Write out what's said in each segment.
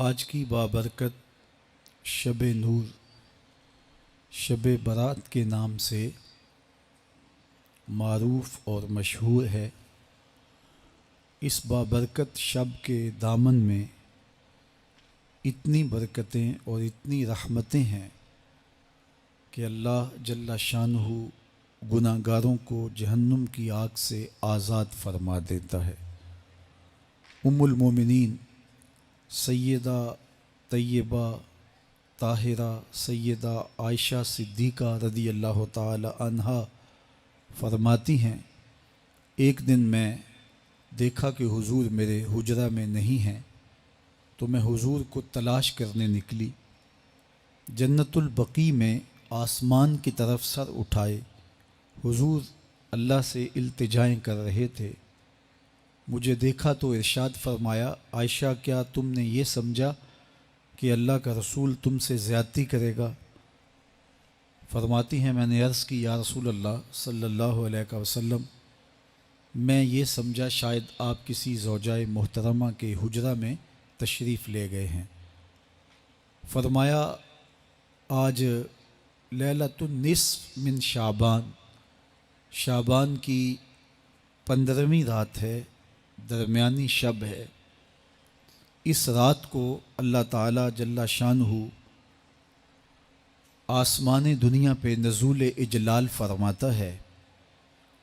آج کی بابرکت شب نور، شب برات کے نام سے معروف اور مشہور ہے۔ اس بابرکت شب کے دامن میں اتنی برکتیں اور اتنی رحمتیں ہیں کہ اللہ جل شانہ گناہ گاروں کو جہنم کی آگ سے آزاد فرما دیتا ہے۔ ام المومنین سیدہ طیبہ طاہرہ سیدہ عائشہ صدیقہ رضی اللہ تعالی عنہا فرماتی ہیں، ایک دن میں دیکھا کہ حضور میرے حجرہ میں نہیں ہیں، تو میں حضور کو تلاش کرنے نکلی۔ جنت البقیع میں آسمان کی طرف سر اٹھائے حضور اللہ سے التجائیں کر رہے تھے۔ مجھے دیکھا تو ارشاد فرمایا، عائشہ کیا تم نے یہ سمجھا کہ اللہ کا رسول تم سے زیادتی کرے گا؟ فرماتی ہیں میں نے عرض کی، یا رسول اللہ صلی اللہ علیہ وسلم، میں یہ سمجھا شاید آپ کسی زوجہ محترمہ کے حجرہ میں تشریف لے گئے ہیں۔ فرمایا آج لیلۃ النصف من شعبان، شعبان کی 15ویں رات ہے، درمیانی شب ہے۔ اس رات کو اللہ تعالی جل شانہ آسمان دنیا پہ نزول اجلال فرماتا ہے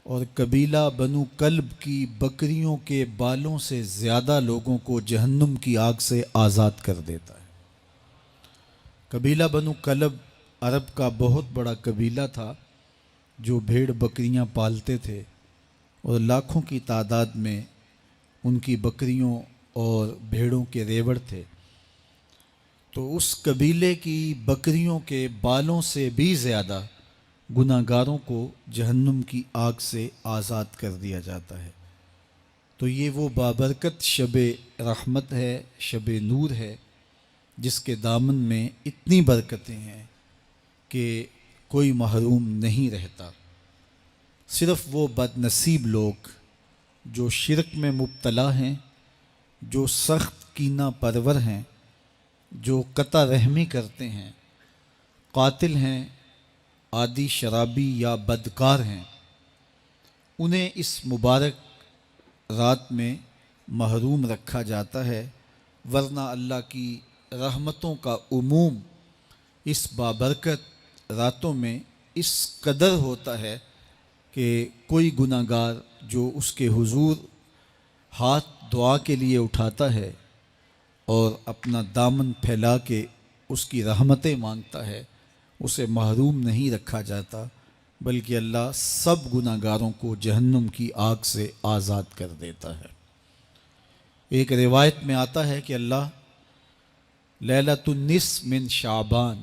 اور قبیلہ بنو کلب کی بکریوں کے بالوں سے زیادہ لوگوں کو جہنم کی آگ سے آزاد کر دیتا ہے۔ قبیلہ بنو کلب عرب کا بہت بڑا قبیلہ تھا جو بھیڑ بکریاں پالتے تھے اور لاکھوں کی تعداد میں ان کی بکریوں اور بھیڑوں کے ریوڑ تھے۔ تو اس قبیلے کی بکریوں کے بالوں سے بھی زیادہ گناہ گاروں کو جہنم کی آگ سے آزاد کر دیا جاتا ہے۔ تو یہ وہ بابرکت شب رحمت ہے، شب نور ہے، جس کے دامن میں اتنی برکتیں ہیں کہ کوئی محروم نہیں رہتا۔ صرف وہ بد نصیب لوگ جو شرک میں مبتلا ہیں، جو سخت کینہ پرور ہیں، جو قطع رحمی کرتے ہیں، قاتل ہیں، عادی شرابی یا بدکار ہیں، انہیں اس مبارک رات میں محروم رکھا جاتا ہے، ورنہ اللہ کی رحمتوں کا عموم اس بابرکت راتوں میں اس قدر ہوتا ہے کہ کوئی گناہ گار جو اس کے حضور ہاتھ دعا کے لیے اٹھاتا ہے اور اپنا دامن پھیلا کے اس کی رحمتیں مانگتا ہے، اسے محروم نہیں رکھا جاتا، بلکہ اللہ سب گناہ گاروں کو جہنم کی آگ سے آزاد کر دیتا ہے۔ ایک روایت میں آتا ہے کہ اللہ لیلۃ النصف من شعبان،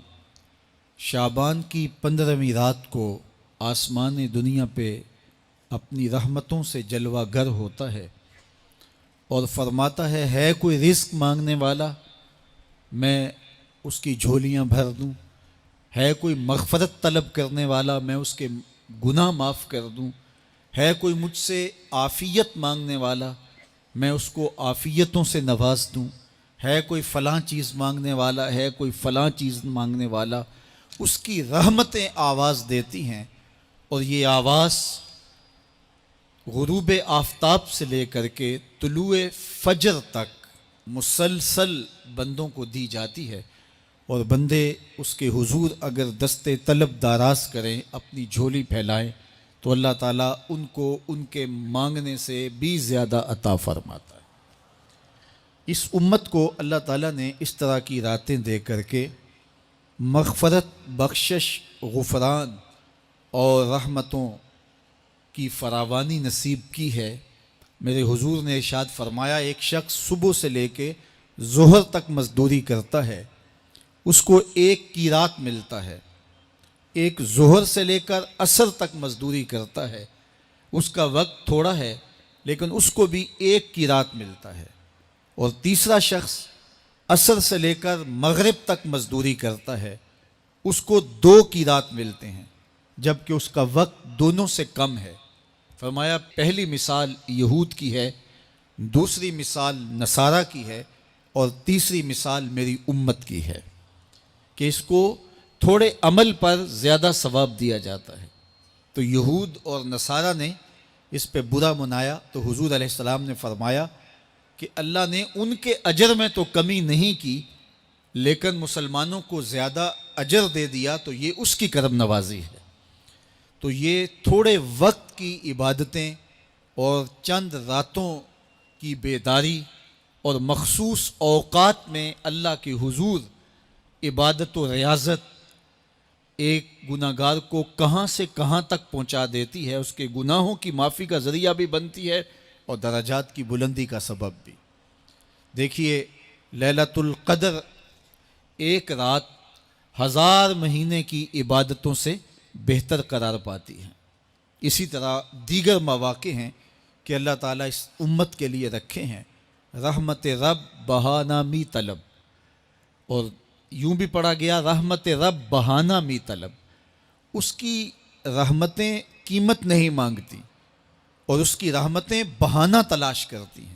شعبان کی 15ویں رات کو آسمان دنیا پہ اپنی رحمتوں سے جلوہ گر ہوتا ہے اور فرماتا ہے کوئی رزق مانگنے والا، میں اس کی جھولیاں بھر دوں، ہے کوئی مغفرت طلب کرنے والا، میں اس کے گناہ معاف کر دوں، ہے کوئی مجھ سے عافیت مانگنے والا، میں اس کو عافیتوں سے نواز دوں، ہے کوئی فلاں چیز مانگنے والا، ہے کوئی فلاں چیز مانگنے والا، اس کی رحمتیں آواز دیتی ہیں، اور یہ آواز غروب آفتاب سے لے کر کے طلوع فجر تک مسلسل بندوں کو دی جاتی ہے، اور بندے اس کے حضور اگر دست طلب دراز کریں، اپنی جھولی پھیلائیں، تو اللہ تعالیٰ ان کو ان کے مانگنے سے بھی زیادہ عطا فرماتا ہے۔ اس امت کو اللہ تعالیٰ نے اس طرح کی راتیں دے کر کے مغفرت، بخشش، غفران اور رحمتوں کی فراوانی نصیب کی ہے۔ میرے حضور نے ارشاد فرمایا، ایک شخص صبح سے لے کے ظہر تک مزدوری کرتا ہے، اس کو ایک قیراط ملتا ہے۔ ایک ظہر سے لے کر عصر تک مزدوری کرتا ہے، اس کا وقت تھوڑا ہے لیکن اس کو بھی ایک قیراط ملتا ہے۔ اور تیسرا شخص عصر سے لے کر مغرب تک مزدوری کرتا ہے، اس کو 2 قیراط ملتے ہیں، جبکہ اس کا وقت دونوں سے کم ہے۔ فرمایا پہلی مثال یہود کی ہے، دوسری مثال نصارہ کی ہے، اور تیسری مثال میری امت کی ہے کہ اس کو تھوڑے عمل پر زیادہ ثواب دیا جاتا ہے۔ تو یہود اور نصارہ نے اس پہ برا منایا تو حضور علیہ السلام نے فرمایا کہ اللہ نے ان کے اجر میں تو کمی نہیں کی، لیکن مسلمانوں کو زیادہ اجر دے دیا، تو یہ اس کی کرم نوازی ہے۔ تو یہ تھوڑے وقت کی عبادتیں اور چند راتوں کی بیداری اور مخصوص اوقات میں اللہ کے حضور عبادت و ریاضت ایک گناہ گار کو کہاں سے کہاں تک پہنچا دیتی ہے، اس کے گناہوں کی معافی کا ذریعہ بھی بنتی ہے اور درجات کی بلندی کا سبب بھی۔ دیکھیے لیلۃ القدر ایک رات 1000 مہینے کی عبادتوں سے بہتر قرار پاتی ہے۔ اسی طرح دیگر مواقع ہیں کہ اللہ تعالیٰ اس امت کے لیے رکھے ہیں، رحمت رب بہانہ می طلب، اور یوں بھی پڑھا گیا رحمت رب بہانہ می طلب۔ اس کی رحمتیں قیمت نہیں مانگتی اور اس کی رحمتیں بہانہ تلاش کرتی ہیں،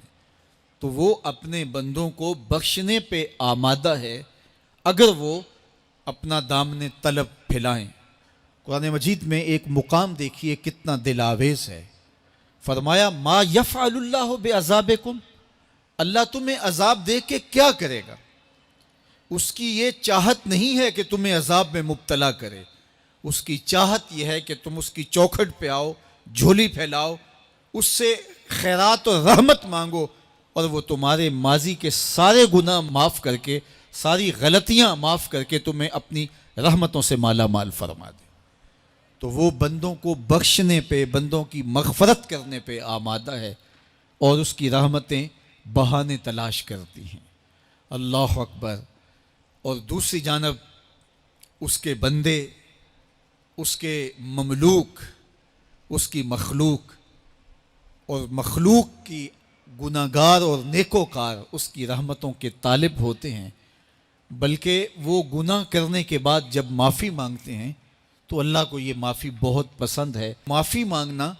تو وہ اپنے بندوں کو بخشنے پہ آمادہ ہے اگر وہ اپنا دامن طلب پھیلائیں۔ قرآن مجید میں ایک مقام دیکھیے کتنا دل آویز ہے، فرمایا ما یفعل اللہ بعذابکم، اللہ تمہیں عذاب دے کے کیا کرے گا؟ اس کی یہ چاہت نہیں ہے کہ تمہیں عذاب میں مبتلا کرے، اس کی چاہت یہ ہے کہ تم اس کی چوکھٹ پہ آؤ، جھولی پھیلاؤ، اس سے خیرات اور رحمت مانگو، اور وہ تمہارے ماضی کے سارے گناہ معاف کر کے، ساری غلطیاں معاف کر کے تمہیں اپنی رحمتوں سے مالا مال فرما دے۔ تو وہ بندوں کو بخشنے پہ، بندوں کی مغفرت کرنے پہ آمادہ ہے اور اس کی رحمتیں بہانے تلاش کرتی ہیں۔ اللہ اکبر۔ اور دوسری جانب اس کے بندے، اس کے مملوک، اس کی مخلوق، اور مخلوق کی گناہ گار اور نیکوکار اس کی رحمتوں کے طالب ہوتے ہیں، بلکہ وہ گناہ کرنے کے بعد جب معافی مانگتے ہیں تو اللہ کو یہ معافی بہت پسند ہے۔ معافی مانگنا،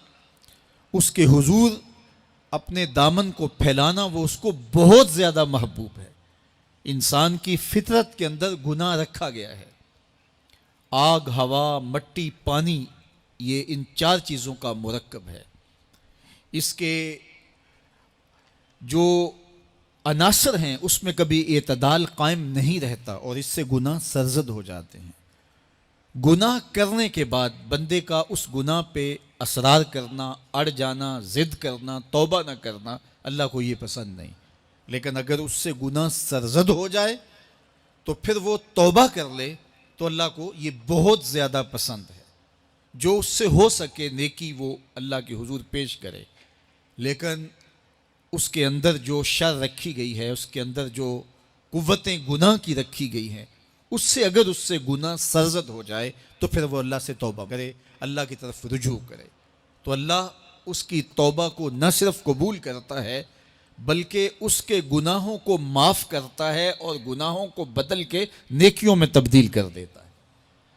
اس کے حضور اپنے دامن کو پھیلانا، وہ اس کو بہت زیادہ محبوب ہے۔ انسان کی فطرت کے اندر گناہ رکھا گیا ہے۔ آگ، ہوا، مٹی، پانی، یہ ان 4 چیزوں کا مرکب ہے۔ اس کے جو عناصر ہیں اس میں کبھی اعتدال قائم نہیں رہتا اور اس سے گناہ سرزد ہو جاتے ہیں۔ گناہ کرنے کے بعد بندے کا اس گناہ پہ اصرار کرنا، اڑ جانا، ضد کرنا، توبہ نہ کرنا، اللہ کو یہ پسند نہیں۔ لیکن اگر اس سے گناہ سرزد ہو جائے تو پھر وہ توبہ کر لے تو اللہ کو یہ بہت زیادہ پسند ہے۔ جو اس سے ہو سکے نیکی وہ اللہ کے حضور پیش کرے، لیکن اس کے اندر جو شر رکھی گئی ہے، اس کے اندر جو قوتیں گناہ کی رکھی گئی ہیں، اس سے اگر اس سے گناہ سرزد ہو جائے تو پھر وہ اللہ سے توبہ کرے، اللہ کی طرف رجوع کرے، تو اللہ اس کی توبہ کو نہ صرف قبول کرتا ہے بلکہ اس کے گناہوں کو معاف کرتا ہے اور گناہوں کو بدل کے نیکیوں میں تبدیل کر دیتا ہے۔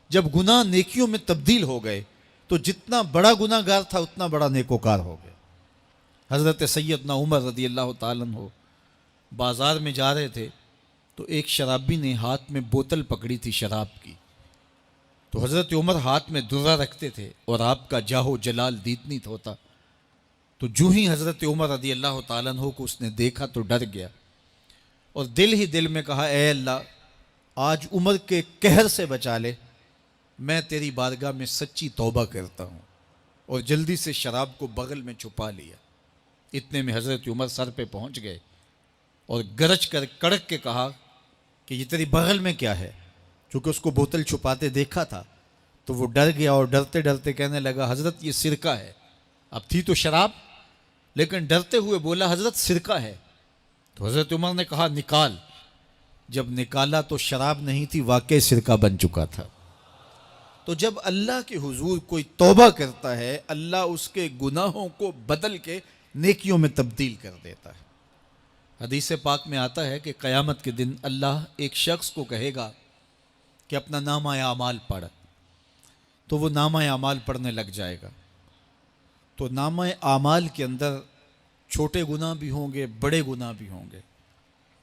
جب گناہ نیکیوں میں تبدیل ہو گئے تو جتنا بڑا گناہ گار تھا اتنا بڑا نیکوکار ہو گیا۔ حضرت سیدنا عمر رضی اللہ تعالیٰ عنہ بازار میں جا رہے تھے تو ایک شرابی نے ہاتھ میں بوتل پکڑی تھی شراب کی، تو حضرت عمر ہاتھ میں درہ رکھتے تھے اور آپ کا جاہ و جلال دیدنیت ہوتا، تو جو ہی حضرت عمر رضی اللہ تعالیٰ عنہ کو اس نے دیکھا تو ڈر گیا اور دل ہی دل میں کہا اے اللہ آج عمر کے قہر سے بچا لے، میں تیری بارگاہ میں سچی توبہ کرتا ہوں، اور جلدی سے شراب کو بغل میں چھپا لیا۔ اتنے میں حضرت عمر سر پہ پہنچ گئے اور گرج کر کڑک کے کہا کہ یہ تیری بغل میں کیا ہے؟ چونکہ اس کو بوتل چھپاتے دیکھا تھا تو وہ ڈر گیا اور ڈرتے ڈرتے کہنے لگا حضرت یہ سرکہ ہے۔ اب تھی تو شراب، لیکن ڈرتے ہوئے بولا حضرت سرکہ ہے۔ تو حضرت عمر نے کہا نکال۔ جب نکالا تو شراب نہیں تھی، واقعی سرکہ بن چکا تھا۔ تو جب اللہ کے حضور کوئی توبہ کرتا ہے اللہ اس کے گناہوں کو بدل کے نیکیوں میں تبدیل کر دیتا ہے۔ حدیث پاک میں آتا ہے کہ قیامت کے دن اللہ ایک شخص کو کہے گا کہ اپنا نامہ اعمال پڑھ، تو وہ نامہ اعمال پڑھنے لگ جائے گا، تو نامہ اعمال کے اندر چھوٹے گناہ بھی ہوں گے، بڑے گناہ بھی ہوں گے،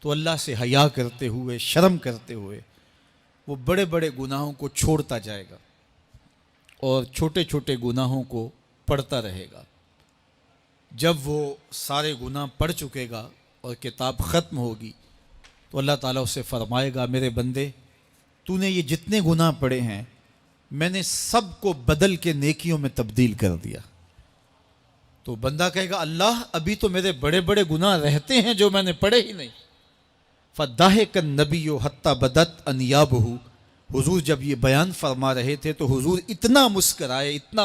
تو اللہ سے حیا کرتے ہوئے، شرم کرتے ہوئے وہ بڑے بڑے گناہوں کو چھوڑتا جائے گا اور چھوٹے چھوٹے گناہوں کو پڑھتا رہے گا۔ جب وہ سارے گناہ پڑھ چکے گا اور کتاب ختم ہوگی تو اللہ تعالیٰ اسے فرمائے گا، میرے بندے تو نے یہ جتنے گناہ پڑھے ہیں میں نے سب کو بدل کے نیکیوں میں تبدیل کر دیا۔ تو بندہ کہے گا، اللہ ابھی تو میرے بڑے بڑے گناہ رہتے ہیں جو میں نے پڑھے ہی نہیں۔ فَضَحِكَ النَّبِيُّ حَتَّى بَدَتْ أَنْيَابُهُ، حضور جب یہ بیان فرما رہے تھے تو حضور اتنا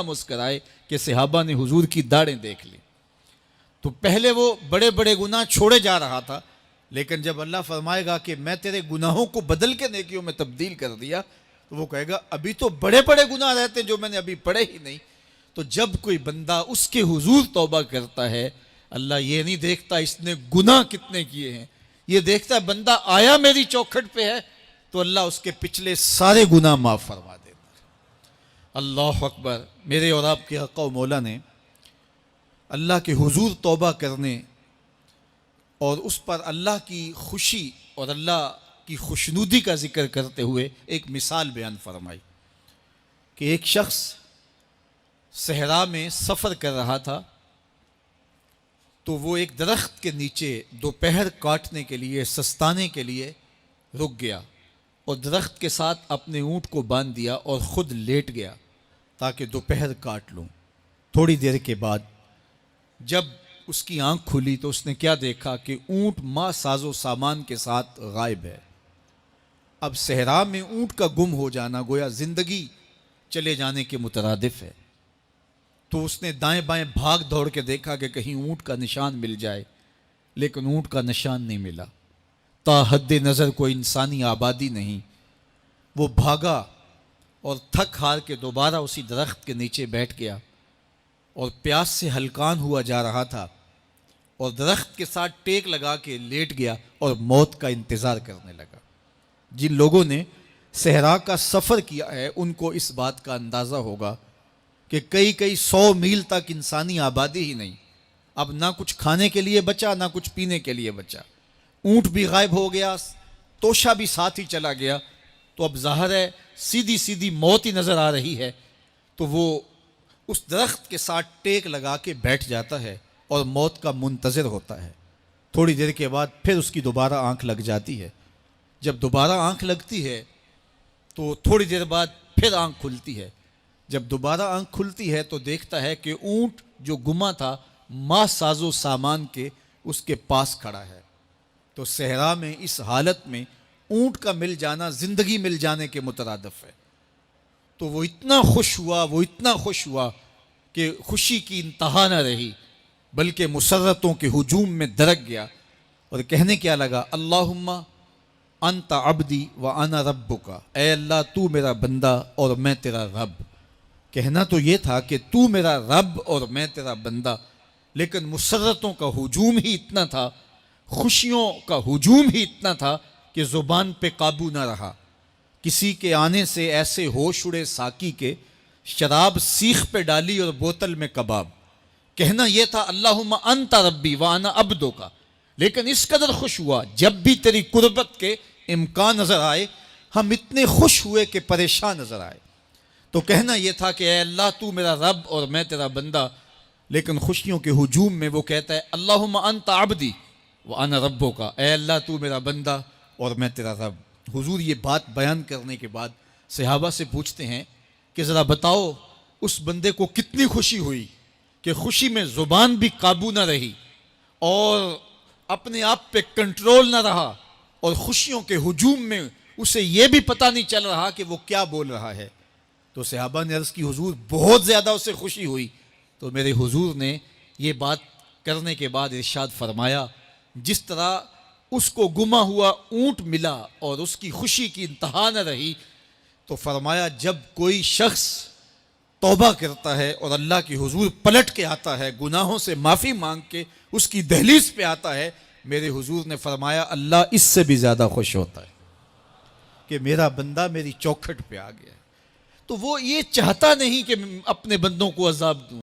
مسکرائے کہ صحابہ نے حضور کی داڑھیں دیکھ لی۔ تو پہلے وہ بڑے بڑے گناہ چھوڑے جا رہا تھا، لیکن جب اللہ فرمائے گا کہ میں تیرے گناہوں کو بدل کے نیکیوں میں تبدیل کر دیا، تو وہ کہے گا ابھی تو بڑے بڑے گناہ رہتے جو میں نے ابھی پڑھے ہی نہیں۔ تو جب کوئی بندہ اس کے حضور توبہ کرتا ہے، اللہ یہ نہیں دیکھتا اس نے گناہ کتنے کیے ہیں، یہ دیکھتا ہے بندہ آیا میری چوکھٹ پہ ہے تو اللہ اس کے پچھلے سارے گناہ معاف فرما دیتا ہے۔ اللہ اکبر۔ میرے اور آپ کے آقا و مولا نے اللہ کے حضور توبہ کرنے اور اس پر اللہ کی خوشی اور اللہ کی خوشنودی کا ذکر کرتے ہوئے ایک مثال بیان فرمائی کہ ایک شخص صحرا میں سفر کر رہا تھا، تو وہ ایک درخت کے نیچے دوپہر کاٹنے کے لیے، سستانے کے لیے رک گیا اور درخت کے ساتھ اپنے اونٹ کو باندھ دیا اور خود لیٹ گیا تاکہ دوپہر کاٹ لوں۔ تھوڑی دیر کے بعد جب اس کی آنکھ کھلی تو اس نے کیا دیکھا کہ اونٹ ماں ساز و سامان کے ساتھ غائب ہے۔ اب صحرا میں اونٹ کا گم ہو جانا گویا زندگی چلے جانے کے مترادف ہے۔ تو اس نے دائیں بائیں بھاگ دوڑ کے دیکھا کہ کہیں اونٹ کا نشان مل جائے، لیکن اونٹ کا نشان نہیں ملا۔ تا حد نظر کوئی انسانی آبادی نہیں۔ وہ بھاگا اور تھک ہار کے دوبارہ اسی درخت کے نیچے بیٹھ گیا اور پیاس سے ہلکان ہوا جا رہا تھا اور درخت کے ساتھ ٹیک لگا کے لیٹ گیا اور موت کا انتظار کرنے لگا۔ جن لوگوں نے صحرا کا سفر کیا ہے ان کو اس بات کا اندازہ ہوگا کہ کئی 100 میل تک انسانی آبادی ہی نہیں، اب نہ کچھ کھانے کے لیے بچا نہ کچھ پینے کے لیے بچا، اونٹ بھی غائب ہو گیا، توشہ بھی ساتھ ہی چلا گیا، تو اب ظاہر ہے سیدھی موت ہی نظر آ رہی ہے۔ تو وہ اس درخت کے ساتھ ٹیک لگا کے بیٹھ جاتا ہے اور موت کا منتظر ہوتا ہے۔ تھوڑی دیر کے بعد پھر اس کی دوبارہ آنکھ لگ جاتی ہے۔ جب دوبارہ آنکھ لگتی ہے تو تھوڑی دیر بعد پھر آنکھ کھلتی ہے۔ جب دوبارہ آنکھ کھلتی ہے تو دیکھتا ہے کہ اونٹ جو گما تھا ماں ساز و سامان کے اس کے پاس کھڑا ہے۔ تو صحرا میں اس حالت میں اونٹ کا مل جانا زندگی مل جانے کے مترادف ہے۔ تو وہ اتنا خوش ہوا کہ خوشی کی انتہا نہ رہی، بلکہ مسرتوں کے ہجوم میں درک گیا اور کہنے کیا لگا، اللہم انت عبدی وانا ربک، اے اللہ تو میرا بندہ اور میں تیرا رب۔ کہنا تو یہ تھا کہ تو میرا رب اور میں تیرا بندہ، لیکن مسرتوں کا ہجوم ہی اتنا تھا، خوشیوں کا ہجوم ہی اتنا تھا کہ زبان پہ قابو نہ رہا۔ کسی کے آنے سے ایسے ہوش اڑے ساقی کے، شراب سیخ پہ ڈالی اور بوتل میں کباب۔ کہنا یہ تھا اللہم انت ربی وانا عبدک، لیکن اس قدر خوش ہوا جب بھی تیری قربت کے امکان نظر آئے ہم اتنے خوش ہوئے کہ پریشان نظر آئے۔ تو کہنا یہ تھا کہ اے اللہ تو میرا رب اور میں تیرا بندہ، لیکن خوشیوں کے ہجوم میں وہ کہتا ہے اللہم انت عبدی وانا ربک، اے اللہ تو میرا بندہ اور میں تیرا رب۔ حضور یہ بات بیان کرنے کے بعد صحابہ سے پوچھتے ہیں کہ ذرا بتاؤ اس بندے کو کتنی خوشی ہوئی کہ خوشی میں زبان بھی قابو نہ رہی اور اپنے آپ پہ کنٹرول نہ رہا، اور خوشیوں کے ہجوم میں اسے یہ بھی پتہ نہیں چل رہا کہ وہ کیا بول رہا ہے۔ تو صحابہ نے عرض کی حضور بہت زیادہ اسے خوشی ہوئی۔ تو میرے حضور نے یہ بات کرنے کے بعد ارشاد فرمایا، جس طرح اس کو گما ہوا اونٹ ملا اور اس کی خوشی کی انتہا نہ رہی، تو فرمایا جب کوئی شخص توبہ کرتا ہے اور اللہ کی حضور پلٹ کے آتا ہے، گناہوں سے معافی مانگ کے اس کی دہلیز پہ آتا ہے، میرے حضور نے فرمایا اللہ اس سے بھی زیادہ خوش ہوتا ہے کہ میرا بندہ میری چوکھٹ پہ آ گیا ہے۔ تو وہ یہ چاہتا نہیں کہ اپنے بندوں کو عذاب دوں،